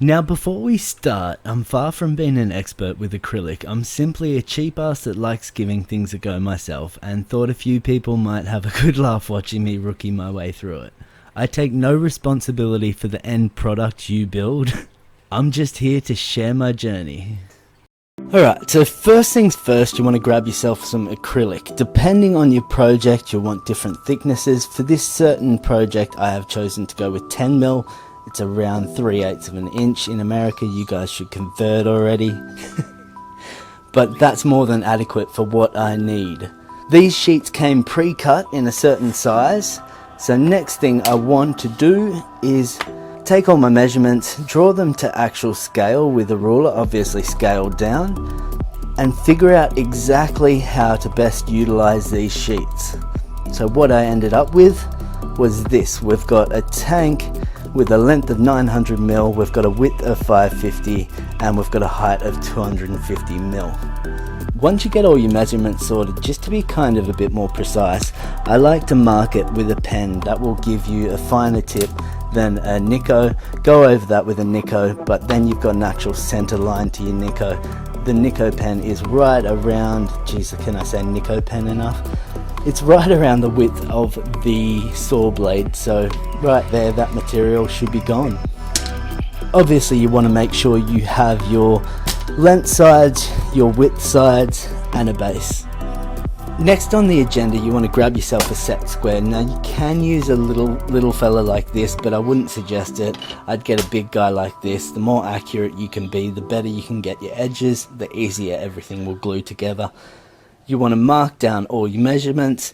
Now before we start, I'm far from being an expert with acrylic. I'm simply a cheap ass that likes giving things a go myself, and thought a few people might have a good laugh watching me rookie my way through it. I take no responsibility for the end product you build. I'm just here to share my journey. Alright, so first things first, you want to grab yourself some acrylic. Depending on your project, you'll want different thicknesses. For this certain project, I have chosen to go with 10mm. It's around 3/8 of an inch. In America, you guys should convert already. But that's more than adequate for what I need. These sheets came pre-cut in a certain size. So next thing I want to do is take all my measurements, draw them to actual scale with a ruler, obviously scaled down, and figure out exactly how to best utilize these sheets. So what I ended up with was this. We've got a tank with a length of 900mm, we've got a width of 550, and we've got a height of 250mm. Once you get all your measurements sorted, just to be kind of a bit more precise, I like to mark it with a pen. That will give you a finer tip than a Nico. Go over that with a Nico, but then you've got an actual center line to your Nico. The Nico pen is right around, geez, can I say Nico pen enough? It's right around the width of the saw blade, so right there, that material should be gone. Obviously you want to make sure you have your length sides, your width sides, and a base. Next on the agenda, you want to grab yourself a set square. Now you can use a little fella like this, but I wouldn't suggest it. I'd get a big guy like this. The more accurate you can be, the better you can get your edges, the easier everything will glue together. You want to mark down all your measurements,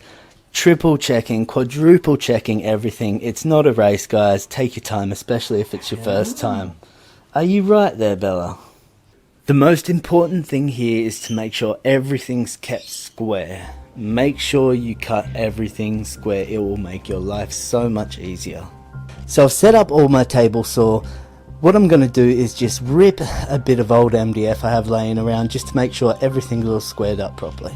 triple checking, quadruple checking everything. It's not a race, guys. Take your time, especially if it's your first time. Are you right there, Bella? The most important thing here is to make sure everything's kept square. Make sure you cut everything square. It will make your life so much easier. So I've set up all my table saw. What I'm going to do is just rip a bit of old MDF I have laying around just to make sure everything's all squared up properly.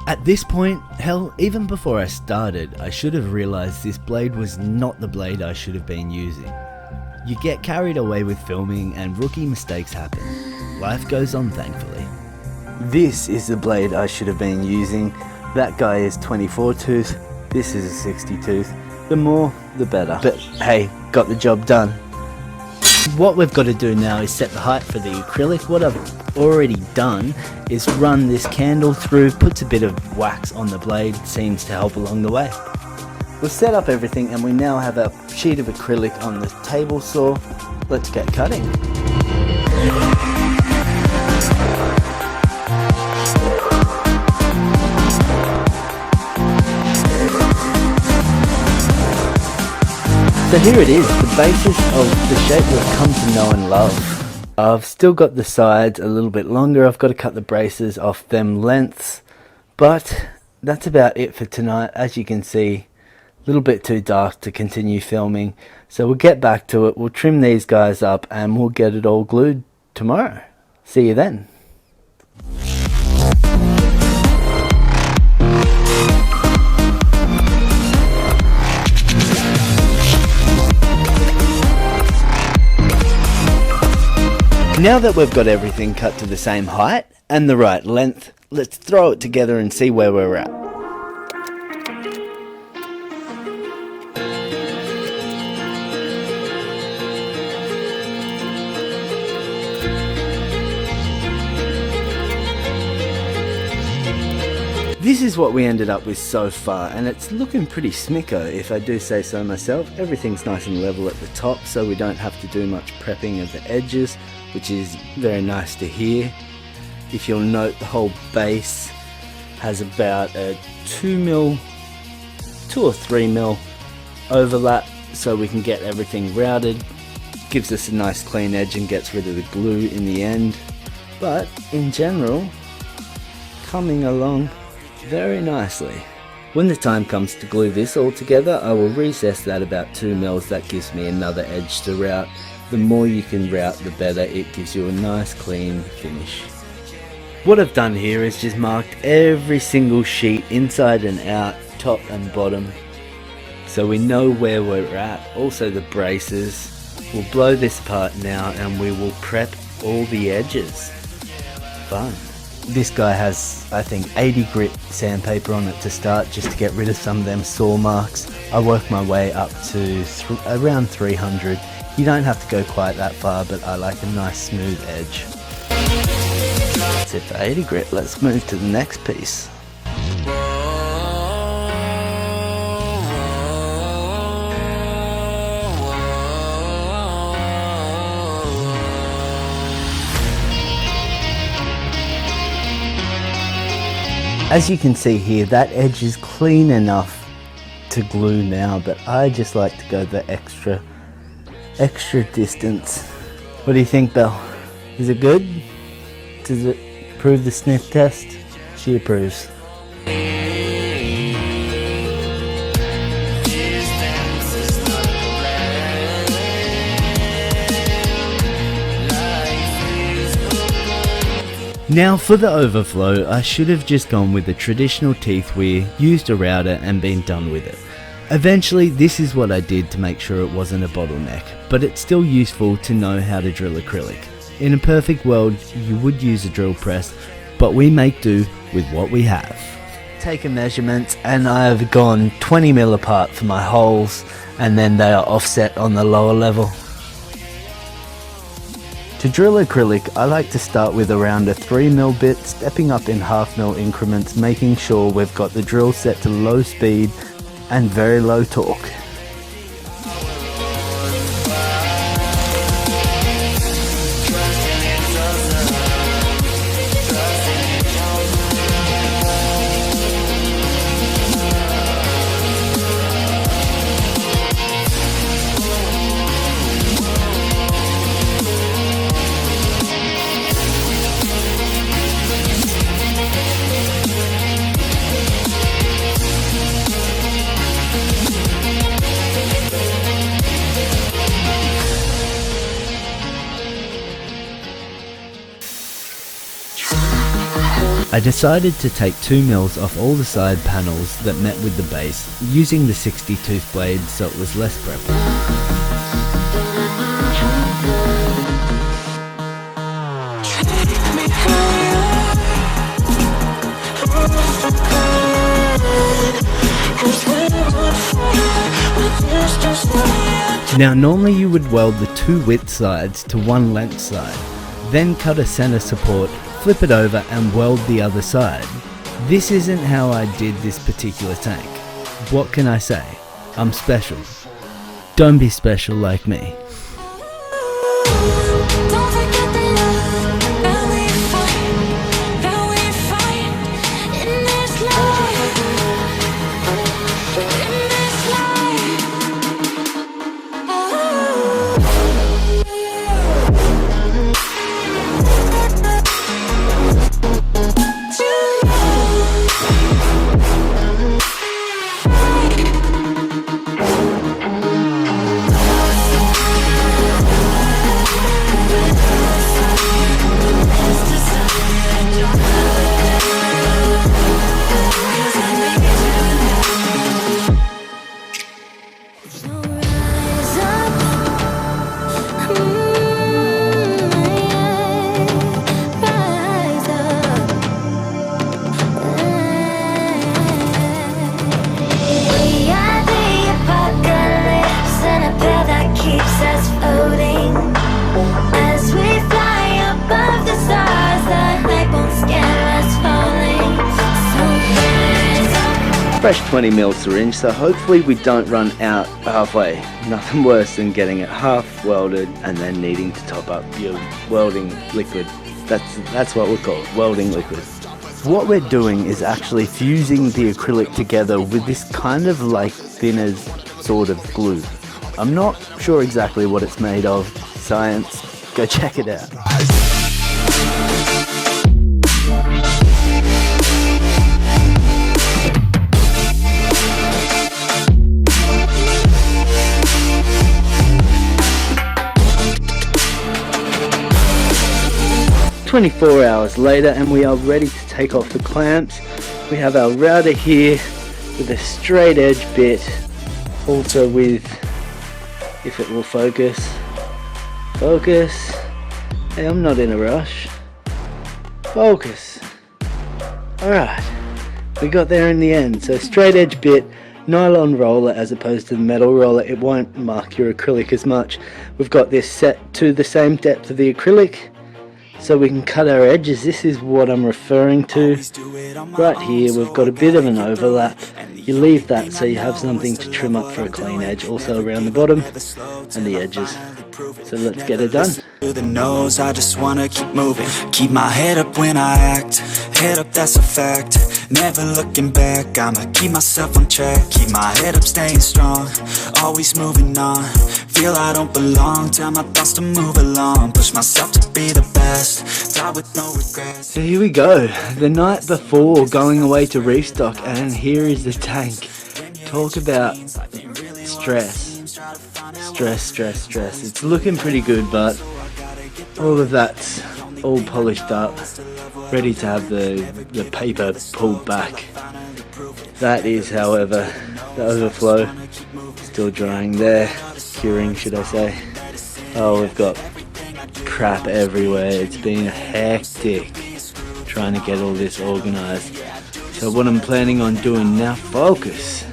At this point, hell, even before I started, I should have realized this blade was not the blade I should have been using. You get carried away with filming and rookie mistakes happen. Life goes on, thankfully. This is the blade I should have been using. That guy is 24 tooth. This is a 60 tooth. The more, the better. But hey, got the job done. What we've got to do now is set the height for the acrylic. What I've already done is run this candle through, puts a bit of wax on the blade, seems to help along the way. We've set up everything and we now have a sheet of acrylic on the table saw. Let's get cutting. So here it is, the basis of the shape we've come to know and love. I've still got the sides a little bit longer. I've got to cut the braces off them lengths, but that's about it for tonight. As you can see, a little bit too dark to continue filming, so we'll get back to it. We'll trim these guys up and we'll get it all glued tomorrow. See you then. Now that we've got everything cut to the same height and the right length, let's throw it together and see where we're at. This is what we ended up with so far, and it's looking pretty smicko if I do say so myself. Everything's nice and level at the top, so we don't have to do much prepping of the edges, which is very nice to hear. If you'll note, the whole base has about a 2 or 3mm overlap, so we can get everything routed. Gives us a nice clean edge and gets rid of the glue in the end. But in general, coming along very nicely. When the time comes to glue this all together, I will recess that about 2mm. That gives me another edge to route. The more you can route, the better. It gives you a nice clean finish. What I've done here is just marked every single sheet inside and out, top and bottom. so we know where we're at. Also the braces. We'll blow this apart now and we will prep all the edges. Fun. This guy has, I think, 80 grit sandpaper on it to start, just to get rid of some of them saw marks. I work my way up to around 300. You don't have to go quite that far, but I like a nice smooth edge. That's it for 80 grit. Let's move to the next piece. As you can see here, that edge is clean enough to glue now, but I just like to go the extra distance. What do you think, Belle? Is it good? Does it prove the sniff test? She approves. Now for the overflow, I should have just gone with the traditional teeth weir, used a router and been done with it. Eventually this is what I did to make sure it wasn't a bottleneck, but it's still useful to know how to drill acrylic. In a perfect world you would use a drill press, but we make do with what we have. Taken measurements and I have gone 20 mil apart for my holes, and then they are offset on the lower level. To drill acrylic, I like to start with around a 3mm bit, stepping up in 1/2 mm increments, making sure we've got the drill set to low speed and very low torque. I decided to take 2 mils off all the side panels that met with the base, using the 60 tooth blade so it was less preppy. Now normally you would weld the 2 width sides to 1 length side, then cut a center support, flip it over and weld the other side. This isn't how I did this particular tank. What can I say? I'm special. Don't be special like me. Fresh 20 mil syringe, so hopefully we don't run out halfway. Nothing worse than getting it half welded and then needing to top up your welding liquid. That's what we call it, welding liquid. What we're doing is actually fusing the acrylic together with this kind of like thinner sort of glue. I'm not sure exactly what it's made of. Science, go check it out. 24 hours later and we are ready to take off the clamps. We have our router here with a straight edge bit Also with, if it will focus. Hey, I'm not in a rush. Focus. Alright, we got there in the end. So straight edge bit, nylon roller as opposed to the metal roller. It won't mark your acrylic as much. We've got this set to the same depth of the acrylic, so we can cut our edges. This is what I'm referring to. Right here we've got a bit of an overlap. You leave that so you have something to trim up for a clean edge, also around the bottom and the edges. So let's get it done. The nose, I just wanna keep moving. Keep my head up when I act. Head up, that's a fact. Never looking back, I'ma keep myself on track. Keep my head up, staying strong. Always moving on. Feel I don't belong. Tell my thoughts to move along. Push myself to be the best. Die with no regrets. So here we go. The night before going away to reefstock, and here is the tank. Talk about stress. Stress. It's looking pretty good, but all of that's all polished up, ready to have the paper pulled back. That is, however, the overflow still drying there, curing should I say. Oh, we've got crap everywhere. It's been hectic trying to get all this organized. So what I'm planning on doing now, focus,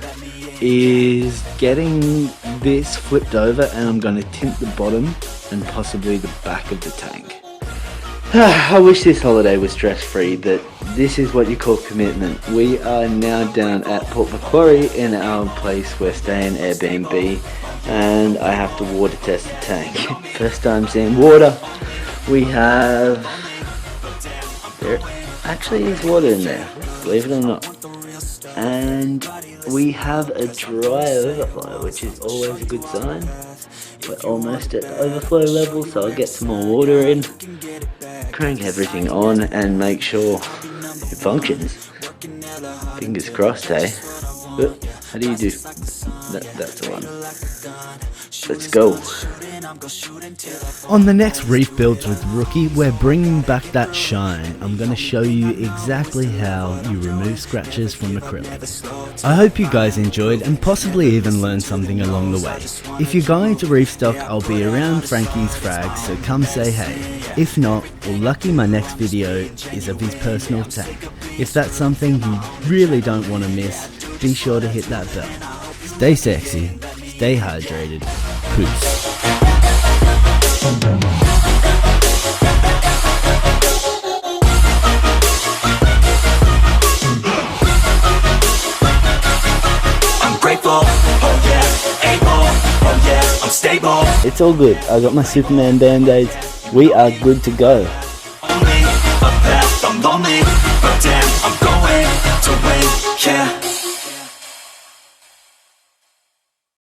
is getting this flipped over, and I'm going to tint the bottom and possibly the back of the tank. I wish this holiday was stress-free, but this is what you call commitment. We are now down at Port Macquarie in our place we're staying, Airbnb, and I have to water test the tank. First time seeing water. We have, there actually is water in there, believe it or not. And we have a dry overflow, which is always a good sign. We're almost at the overflow level, so I'll get some more water in, crank everything on and make sure it functions. Fingers crossed, eh? How do you do? That's the one. Let's go. On the next Reef Builds with Rookie, we're bringing back that shine. I'm going to show you exactly how you remove scratches from acrylic. I hope you guys enjoyed and possibly even learned something along the way. If you're going to reefstock, I'll be around Frankie's frag, so come say hey. If not, well, lucky my next video is of his personal tank. If that's something you really don't want to miss, be sure to hit that bell. Stay sexy, stay hydrated, peace. It's all good. I got my Superman band-aids. We are good to go. I'm lonely, but damn, I'm going to win, yeah.